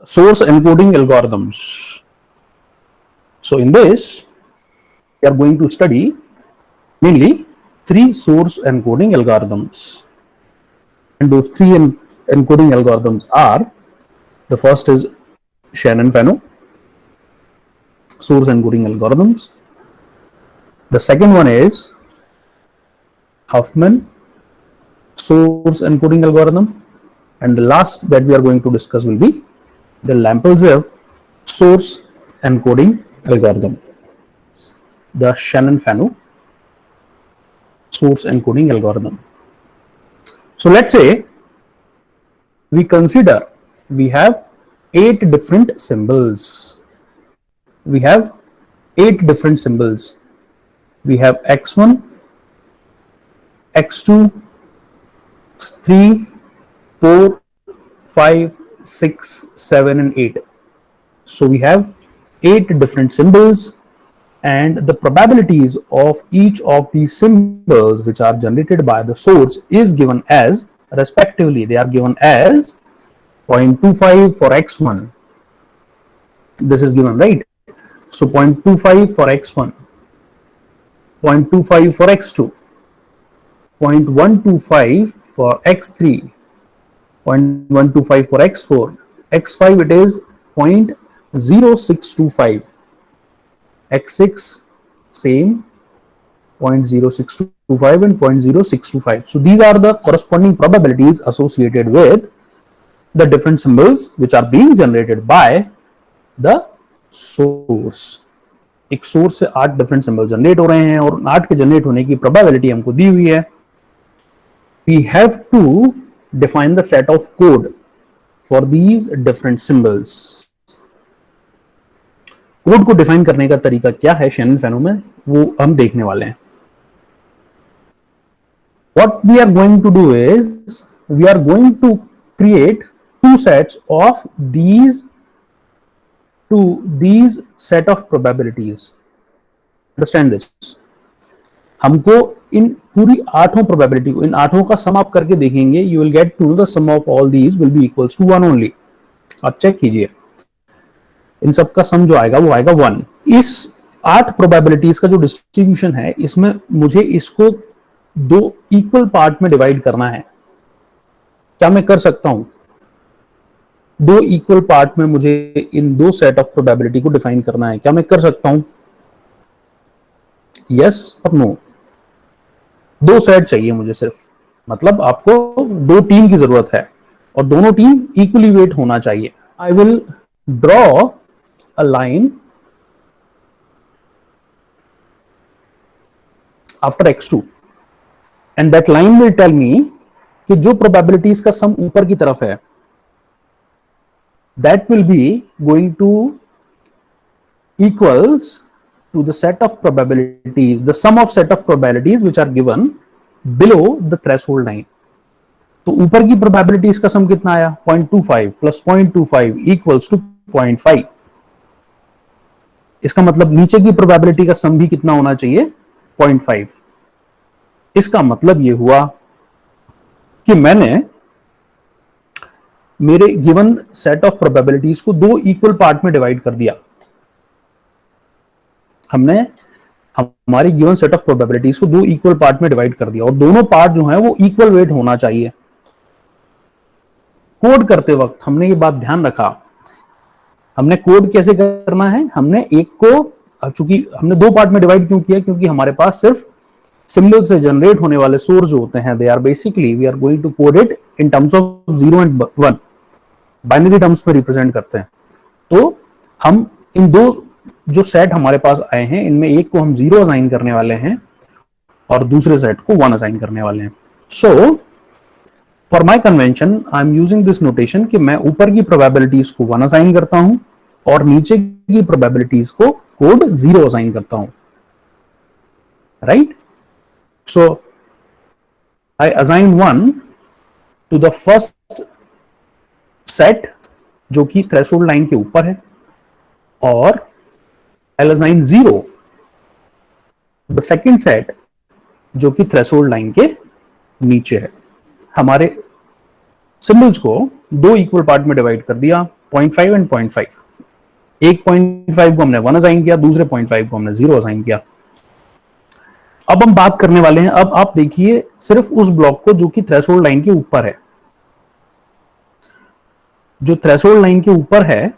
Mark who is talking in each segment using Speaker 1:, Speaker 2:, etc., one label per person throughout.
Speaker 1: source encoding algorithms. So in this, we are going to study mainly three source encoding algorithms. And those three encoding algorithms are, the first is Shannon-Fano source encoding algorithms. The second one is Huffman source encoding algorithm. And the last that we are going to discuss will be the Lampelzev source encoding algorithm, the Shannon-Fano source encoding algorithm. So let's say we consider we have 8 different symbols. We have 8 different symbols. We have x1, x2, 3, 4, 5, 6, 7 and 8. So we have 8 different symbols, and the probabilities of each of these symbols which are generated by the source is given as, respectively, they are given as 0.25 for x1. This is given, right? So 0.25 for x1, 0.25 for x2, 0.125 for x3, 0.125 for x4, x5 it is 0.0625, x6 same 0.0625 and 0.0625. So these are the corresponding probabilities associated with the different symbols which are being generated by the source. एक source से 8 different symbol generate हो रहे हैं और 8 के generate होने की probability हमको दी हुई है. We have to define the set of code for these different symbols. Code को डिफाइन करने का तरीका क्या है शैनन-फैनो में, वो हम देखने वाले हैं. What we are going to do is we are going to create two sets of these set of probabilities. Understand this. हमको इन पूरी 8 प्रोबेबिलिटी को, इन 8 का सम आप करके देखेंगे. You will get to the sum of all these will be equals to 1 only. आप check कीजिए, इन सब का सम जो आएगा वो आएगा 1. इस 8 प्रोबेबिलिटीज का जो डिस्ट्रीब्यूशन है, इसमें मुझे इसको 2 इक्वल पार्ट में डिवाइड करना है. क्या मैं कर सकता हूं? 2 इक्वल पार्ट में मुझे इन 2 सेट ऑफ प्रोबेबिलिटी को डिफाइन करना है. क्या मैं कर सकता हूं? यस और नो. 2 सेट चाहिए मुझे सिर्फ, मतलब आपको 2 टीम की जरूरत है और दोनों टीम इक्वली वेट होना चाहिए. I will draw a line after x2 and that line will tell me कि जो प्रोबेबिलिटीज का सम ऊपर की तरफ है, that will be going to equals to the set of probabilities, the sum of set of probabilities which are given below the threshold line. तो ऊपर की probabilities का सम कितना आया? 0.25 plus 0.25 equals to 0.5. इसका मतलब नीचे की probability का सम भी कितना होना चाहिए? 0.5. इसका मतलब ये हुआ कि मैंने मेरे गिवन सेट ऑफ प्रोबेबिलिटीज को 2 इक्वल पार्ट में डिवाइड कर दिया. हमने हमारी गिवन सेट ऑफ प्रोबेबिलिटीज को 2 इक्वल पार्ट में डिवाइड कर दिया और दोनों पार्ट जो है वो इक्वल वेट होना चाहिए. कोड करते वक्त हमने ये बात ध्यान रखा. हमने कोड कैसे करना है? हमने एक को, चूंकि हमने 2 पार्ट में डिवाइड क्यों किया? क्योंकि हमारे पास सिर्फ सिंबल से जनरेट होने वाले सोर्स जो होते हैं, they are basically we are going to code it in terms of 0 and 1, binary terms में रिप्रेजेंट करते हैं. तो हम इन 2 जो सेट हमारे पास आए हैं, इनमें एक को हम 0 असाइन करने वाले हैं और दूसरे सेट को 1 असाइन करने वाले हैं. So for my convention I am using this notation कि मैं ऊपर की प्रोबेबिलिटीज को 1 असाइन करता हूं और नीचे की प्रोबेबिलिटीज को कोड 0 असाइन करता हूं. Right? So I assign 1 to the first set जो कि थ्रेशोल्ड लाइन के ऊपर है और I'll assign 0 the second set जो कि थ्रेशोल्ड लाइन के नीचे है. हमारे सिंबल्स को 2 इक्वल पार्ट में डिवाइड कर दिया. 0.5 एंड 0.5, एक 0.5 को हमने 1 असाइन किया, दूसरे 0.5 को हमने 0 असाइन किया। अब हम बात करने वाले हैं, अब आप देखिए सिर्फ उस ब्लॉक को जो कि थ्रेशोल्ड लाइन के ऊपर है। जो थ्रेशोल्ड लाइन के ऊपर है,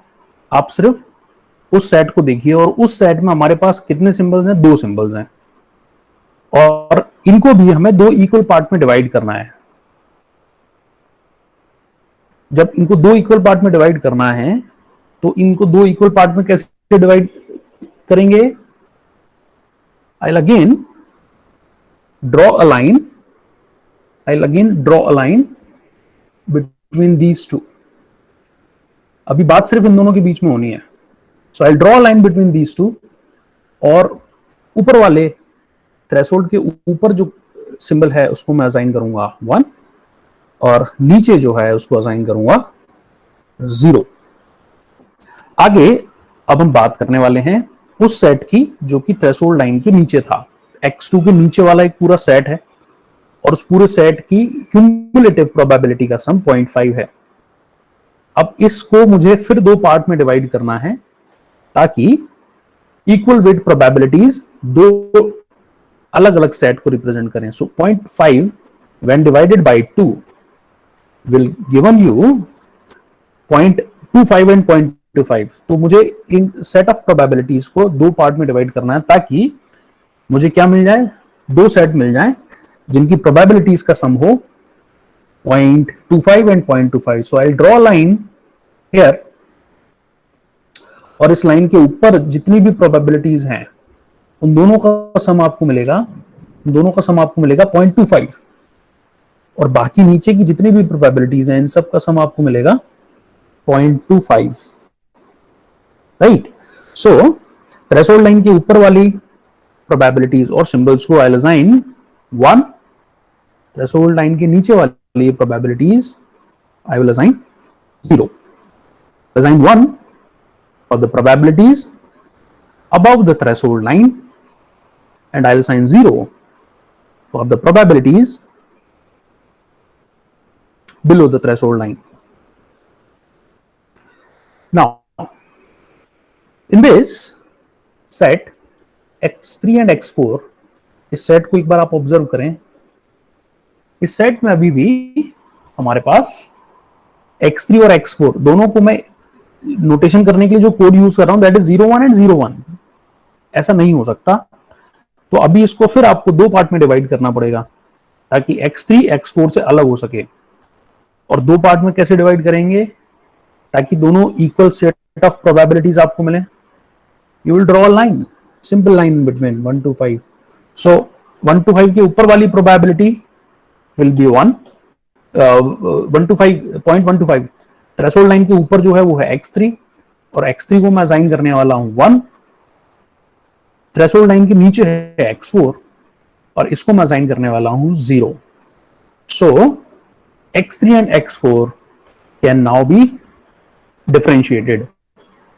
Speaker 1: आप सिर्फ उस सेट को देखिए, और उस सेट में हमारे पास कितने सिंबल्स हैं? 2 सिंबल्स हैं, और इनको भी हमें 2 इक्वल पार्ट में डिवाइड करना है। जब इनको 2 इक्वल पार्ट में डिवाइड करना है, तो इनको 2 इक्वल पार्ट में कैसे डिवाइड करेंगे? I'll again draw a line between these two. अभी बात सिर्फ इन दोनों के बीच में होनी है। So I'll draw a line between these two, और ऊपर वाले थ्रेशोल्ड के ऊपर जो सिंबल है उसको मैं असाइन करूंगा 1, और नीचे जो है उसको असाइन करूंगा 0। आगे अब हम बात करने वाले हैं उस सेट की जो कि थ्रेशोल्ड लाइन के नीचे था। x2 के नीचे वाला एक पूरा सेट है, और उस पूरे सेट की क्यूमुलेटिव प्रोबेबिलिटी का सम 0.5 है। अब इसको मुझे फिर 2 पार्ट में डिवाइड करना है, ताकि इक्वल वेट प्रोबेबिलिटीज 2 अलग अलग सेट को रिप्रेजेंट करें। सो 0.5 when divided by 2 will given you 0.25 and 0.25। तो मुझे इन सेट ऑफ प्रोबेबिलिटीज को 2 पार्ट में डिवाइड करना है, ताकि मुझे क्या मिल जाए? 2 सेट मिल जाए जिनकी प्रोबेबिलिटीज का सम हो 0.25 and 0.25। So I draw line here, और इस लाइन के ऊपर जितनी भी प्रोबेबिलिटीज हैं उन दोनों का सम आपको मिलेगा 0.25, और बाकी नीचे की जितनी भी प्रोबेबिलिटीज हैं इन सब का सम आपको मिलेगा 0.25, राइट। सो थ्रेशोल्ड लाइन के ऊपर वाली प्रोबेबिलिटीज और सिंबल्स को आई असाइन 1, थ्रेशोल्ड लाइन के नीचे वाली probabilities I will assign 0। Assign 1 for the probabilities above the threshold line, and I'll assign 0 for the probabilities below the threshold line. Now, in this set x3 and x4, इस set को एक बार आप observe करें। इस set में अभी भी हमारे पास x3 और x4 दोनों को मैं नोटेशन करने के लिए जो कोड यूज कर रहा हूं दैट इज 01 एंड 01। ऐसा नहीं हो सकता, तो अभी इसको फिर आपको 2 पार्ट में डिवाइड करना पड़ेगा, ताकि x3 x4 से अलग हो सके। और 2 पार्ट में कैसे डिवाइड करेंगे? ताकि दोनों इक्वल सेट ऑफ प्रोबेबिलिटीज आपको मिले। You will draw a line, simple line between 1 to 5। So 1 to 5 के ऊपर वाली probability will be 1 to 5, 0.125। Threshold line के ऊपर जो है वो है x3, और x3 को मैं असाइन करने वाला हूं 1। थ्रेशोल्ड लाइन के नीचे है x4, और इसको मैं असाइन करने वाला हूं 0। सो x3 and x4 can now be differentiated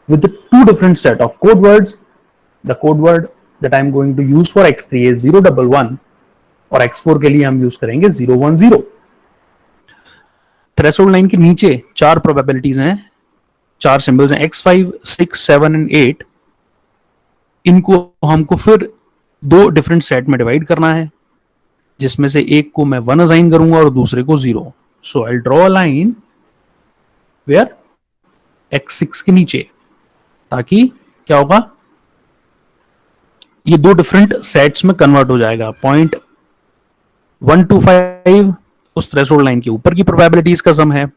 Speaker 1: with the 2 different set of code words. The code word that I am going to use for x3 is 011, और x4 के लिए हम यूज करेंगे 010। थ्रेशोल्ड लाइन के नीचे 4 प्रोबेबिलिटीज हैं, 4 symbols हैं, x5, 6, 7 and 8। इनको हमको फिर 2 डिफरेंट सेट में डिवाइड करना है, जिसमें से एक को मैं 1 असाइन करूंगा और दूसरे को 0। So I draw a line where x6 के नीचे, ताकि क्या होगा? ये 2 डिफरेंट सेट्स में कन्वर्ट हो जाएगा। 0.125 उस थ्रेशोल्ड लाइन के ऊपर की प्रोबेबिलिटीज का सम है,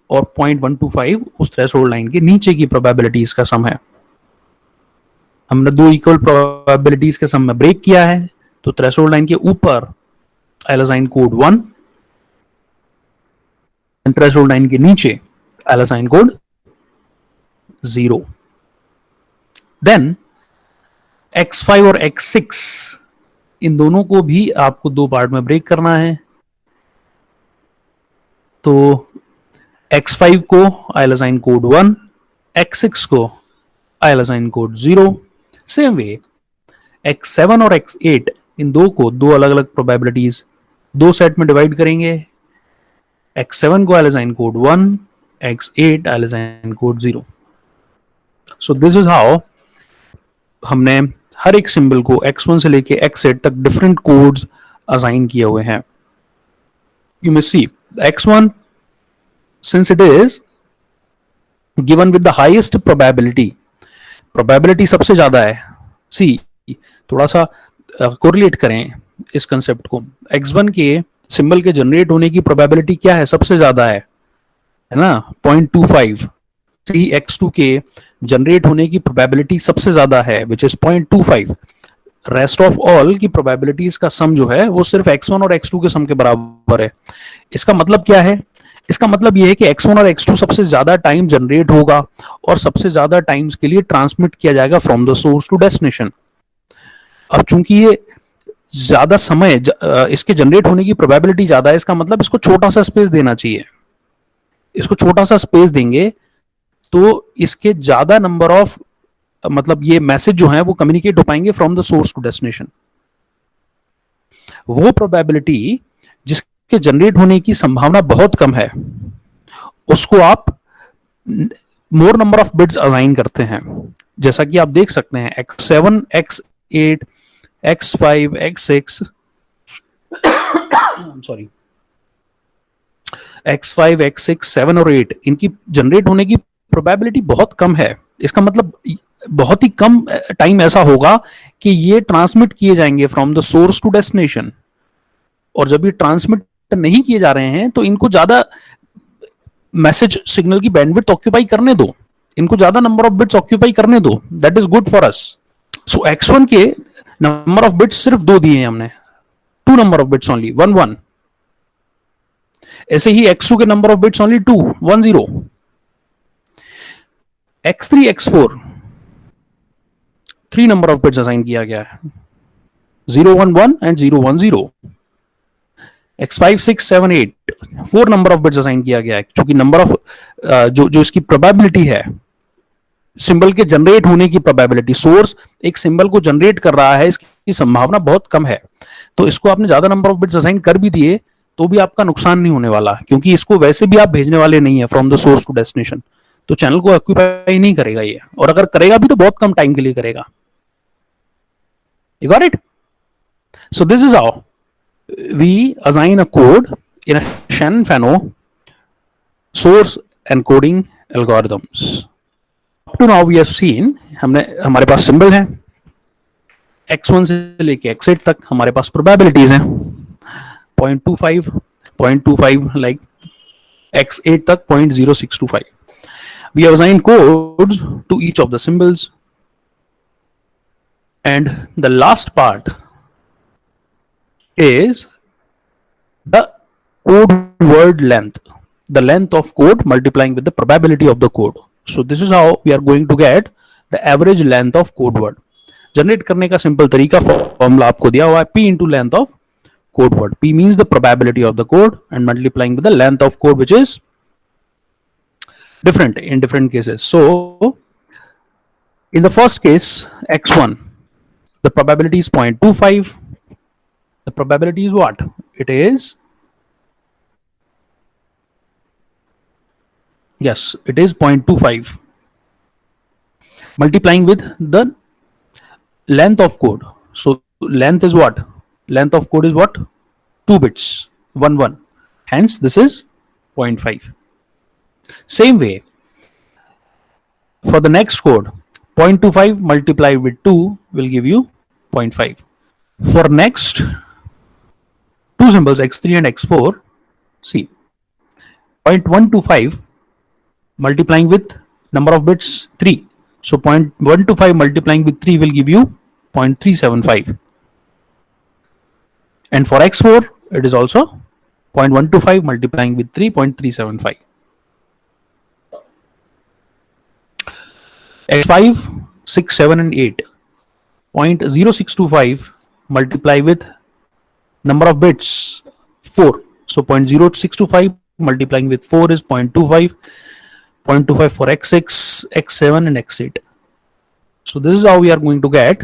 Speaker 1: और 0.125 उस थ्रेशोल्ड लाइन के नीचे की प्रोबेबिलिटीज का सम है। हमने 2 इक्वल प्रोबेबिलिटीज के सम में ब्रेक किया है, तो थ्रेशोल्ड लाइन के ऊपर I assign code 1, and threshold line के नीचे I assign code 0। Then x5 और x6 इन दोनों को भी आपको 2 पार्ट में ब्रेक करना है। तो x5 को आई असाइन कोड 1, x6 को I assign code 0। Same way x7 और x8 इन 2 को 2 अलग अलग प्रोबेबिलिटीज 2 सेट में डिवाइड करेंगे। x7 को I assign code 1, x8 I'll assign code 0. So this is how हमने हर एक सिंबल को x1 से लेके x8 तक डिफरेंट कोड्स असाइन किए हुए हैं. You may see x1, since it is given with the highest probability, probability सबसे ज्यादा है. See, थोड़ा सा कोरिलेट करें इस कंसेप्ट को. x1 के सिंबल के जनरेट होने की प्रोबेबिलिटी क्या है? सबसे ज्यादा है ना, 0.25. सी x2 के जनरेट होने की प्रोबेबिलिटी सबसे ज्यादा है, which is 0.25. Rest of all की प्रोबेबिलिटीज का सम जो है वो सिर्फ x1 और x2 के सम के बराबर है. इसका मतलब क्या है? इसका मतलब ये है कि x1 और x2 सबसे ज्यादा टाइम जनरेट होगा और सबसे ज्यादा टाइम्स के लिए ट्रांसमिट किया जाएगा from the source to destination. अब चूंकि ये ज्यादा समय इसके जनरेट होने की प्रोबेबिलिटी ज्यादा है, इसका मतलब इसको छोटा सा स्पेस देना चाहिए. इसको छोटा सा स्पेस देंगे तो इसके ज्यादा नंबर ऑफ मतलब ये मैसेज जो है वो कम्युनिकेट हो पाएंगे from the source to destination. वो प्रोबेबिलिटी जिसके जनरेट होने की संभावना बहुत कम है उसको आप more number of bits assign करते हैं. जैसा कि आप देख सकते हैं x7, x8, x5, x6 sorry x5, x6, 7 और 8 इनकी जनरेट होने की प्रोबेबिलिटी बहुत कम है. इसका मतलब बहुत ही कम टाइम ऐसा होगा कि ये ट्रांसमिट किए जाएंगे from the source to destination. और जब ये ट्रांसमिट नहीं किए जा रहे हैं तो इनको ज्यादा मैसेज सिग्नल की बैंडविड्थ ऑक्यूपाई करने दो, इनको ज्यादा नंबर ऑफ बिट्स ऑक्यूपाई करने दो. That is good for us. So x1 के नंबर ऑफ बिट्स सिर्फ 2 दिए हैं हमने, 2 नंबर ऑफ बिट्स ओनली, 1 1. ऐसे ही x2 के number of bits only 2 1 0. x3, x4 3 number of bits assign किया गया है, 0 1 1 and 0 1 0. x5, 6, 7, 8 4 number of bits assign किया गया है, क्योंकि नंबर ऑफ जो इसकी प्रोबेबिलिटी है सिंबल के जनरेट होने की प्रोबेबिलिटी, सोर्स एक सिंबल को जनरेट कर रहा है, इसकी संभावना बहुत कम है. तो इसको आपने ज्यादा नंबर ऑफ बिट्स असाइन कर भी दिए तो भी आपका नुकसान नहीं होने वाला, क्योंकि इसको वैसे भी आप भेजने वाले नहीं है from the source to destination. तो चैनल को ऑक्यूपाई नहीं करेगा ये, और अगर करेगा भी तो बहुत कम टाइम के लिए करेगा. You got it? So this is how we assign a code in a Shannon-Fano source encoding algorithms. Up to now we have seen हमारे पास सिंबल है, x1 से लेके x8 तक हमारे पास प्रोबेबिलिटीज हैं 0.25 like x8 तक 0.0625. We have assigned codes to each of the symbols. And the last part is the code word length, the length of code multiplying with the probability of the code. So this is how we are going to get the average length of code word. Generate करने का simple तरीका formula आपको दिया हुआ है, p into length of code word. p means the probability of the code and multiplying with the length of code, which is different in different cases. So in the first case x1, the probability is 0.25. The probability is what? It is, yes, it is 0.25 multiplying with the length of code. So length is what? Length of code is what? 2 bits, 1 1. Hence this is 0.5. Same way for the next code, 0.25 multiplied with 2 will give you 0.5. For next two symbols x3 and x4, see 0.125 multiplying with number of bits 3. So 0.125 multiplying with 3 will give you 0.375. And for x4 it is also 0.125 multiplying with 3, 0.375. x5, 6, 7 and 8, 0.0625 multiply with number of bits 4. So 0.0625 multiplying with 4 is 0.25. 0.25 for x6, x7 and x8. So this is how we are going to get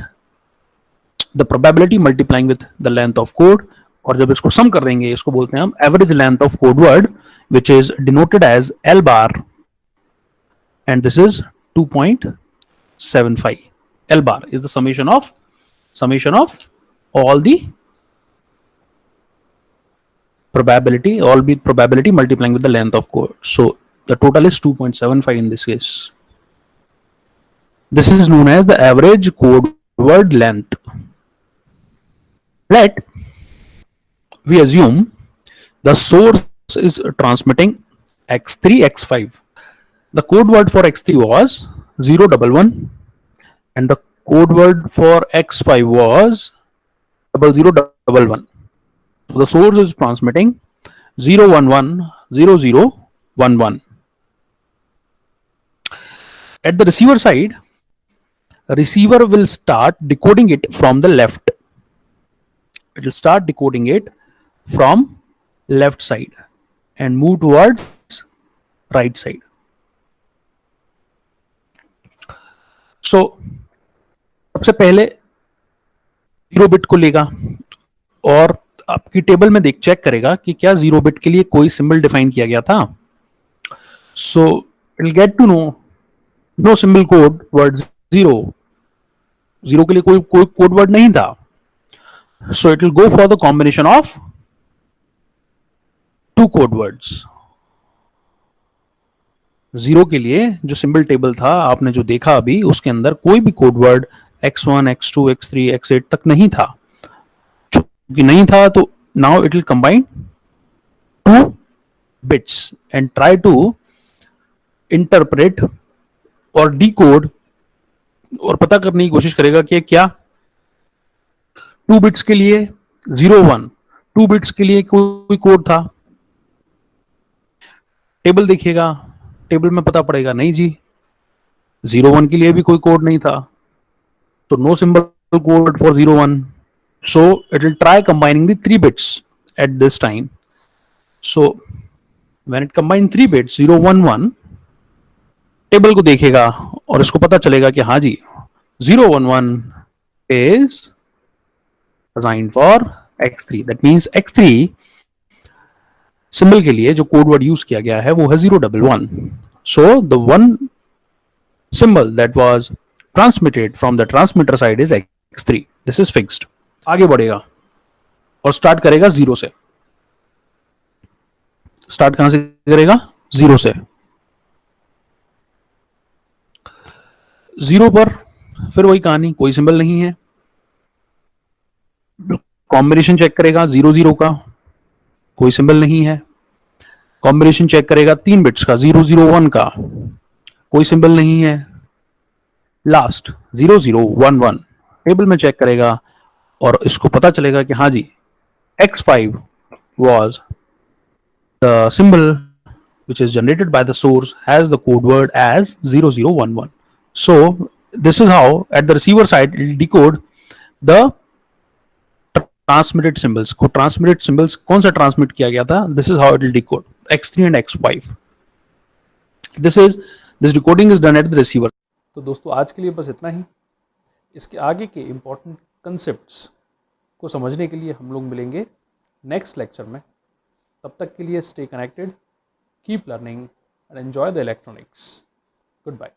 Speaker 1: the probability multiplying with the length of code और जब इसको सम कर देंगे इसको बोलते हैं हम average length of code word which is denoted as L bar and this is 2.75. L bar is the summation of all the probability, all be probability multiplying with the length of code. So the total is 2.75 in this case. This is known as the average code word length. Let we assume the source is transmitting x3 x5. The code word for x3 was 011 and the code word for x5 was 0011. So the source is transmitting 0110011. At the receiver side, a receiver will start decoding it from the left. It will start decoding it from left side and move towards right side. So सबसे पहले 0 bit को लेगा और आपकी table में check करेगा कि क्या 0 बिट के लिए कोई सिंबल डिफाइन किया गया था. So it will get to no symbol code word 0 के लिए कोई कोड वर्ड नहीं था. So it will go for the combination of 2 code words. 0 के लिए जो सिंबल टेबल था आपने जो देखा अभी उसके अंदर कोई भी code word x1 x2 x3 x8 तक नहीं था. चूंकि नहीं था तो now it will combine 2 bits and try to interpret और डिकोड और पता करने की कोशिश करेगा कि क्या 2 बिट्स के लिए 01 2 बिट्स के लिए कोई कोड था. टेबल देखिएगा, टेबल में पता पड़ेगा नहीं जी 01 के लिए भी कोई कोड नहीं था. So no symbol code for 01. So it will try combining the 3 bits at this time. So when it combine 3 bits 011, table को देखेगा और इसको पता चलेगा कि हाँ जी 011 is assigned for x3. That means x3 symbol के लिए जो कोड वर्ड यूज किया गया है वो है 011. So the one symbol that was transmitted from the transmitter side is x3. This is fixed. आगे बढ़ेगा और स्टार्ट करेगा 0 से. स्टार्ट कहां से करेगा? 0 से. 0 पर फिर वही कहानी, कोई सिंबल नहीं है. कॉम्बिनेशन चेक करेगा 00 का, कोई सिंबल नहीं है. कॉम्बिनेशन चेक करेगा 3 बिट्स का 001 का, कोई सिंबल नहीं है. लास्ट 0011 टेबल में चेक करेगा और इसको पता चलेगा कि हाँ जी x5 was the symbol which is generated by the source has the code word as 0011. So this is how at the receiver side it will decode the transmitted symbols. को transmitted symbols कौन सा transmit किया गया था? This is how it will decode x3 and x5. This decoding is done at the receiver. तो दोस्तों आज के लिए बस इतना ही. इसके आगे के इम्पोर्टेंट कंसेप्ट्स को समझने के लिए हम लोग मिलेंगे नेक्स्ट लेक्चर में. तब तक के लिए stay connected, keep learning and enjoy the electronics. Good bye.